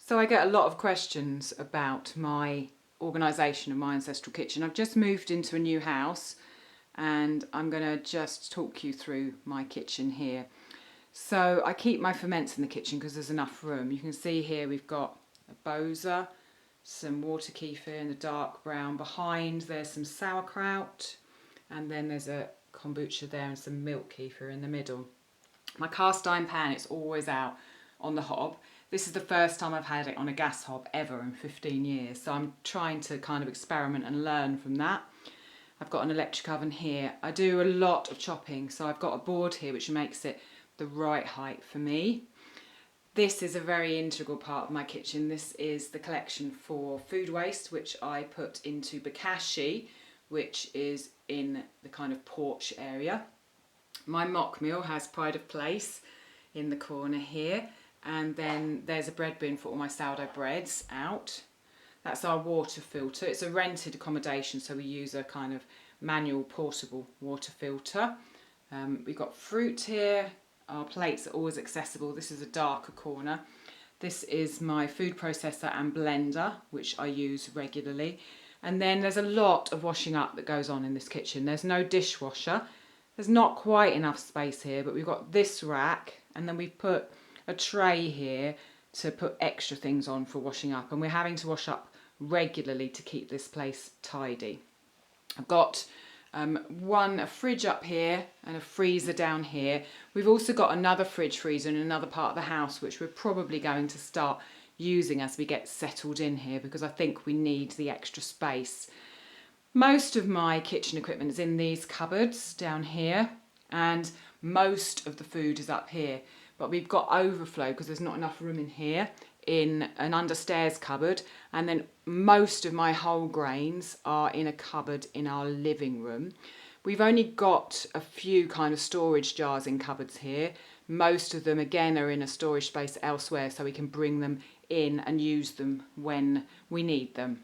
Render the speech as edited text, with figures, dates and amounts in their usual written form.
So I get a lot of questions about my organisation of my ancestral kitchen. I've just moved into a new house and I'm going to just talk you through my kitchen here. So I keep my ferments in the kitchen because there's enough room. You can see here we've got a boza, some water kefir in the dark brown. Behind there's some sauerkraut, and then there's a kombucha there and some milk kefir in the middle. My cast iron pan, it's always out on the hob. This is the first time I've had it on a gas hob ever in 15 years, so I'm trying to kind of experiment and learn from that. I've got an electric oven here. I do a lot of chopping, so I've got a board here which makes it the right height for me. This is a very integral part of my kitchen. This is the collection for food waste, which I put into bokashi, which is in the kind of porch area. My mock meal has pride of place in the corner here, and then there's a bread bin for all my sourdough breads out. That's our water filter. It's a rented accommodation, so we use a kind of manual portable water filter. We've got fruit here. Our plates are always accessible. This is a darker corner. This is my food processor and blender, which I use regularly. And then there's a lot of washing up that goes on in this kitchen. There's no dishwasher. There's not quite enough space here, but we've got this rack, and then we've put a tray here to put extra things on for washing up, and we're having to wash up regularly to keep this place tidy. I've got a fridge up here and a freezer down here. We've also got another fridge freezer in another part of the house, which we're probably going to start using as we get settled in here, because I think we need the extra space. Most of my kitchen equipment is in these cupboards down here, and most of the food is up here. But we've got overflow because there's not enough room in here in an understairs cupboard, and then most of my whole grains are in a cupboard in our living room. We've only got a few kind of storage jars in cupboards here. Most of them again are in a storage space elsewhere, so we can bring them in and use them when we need them.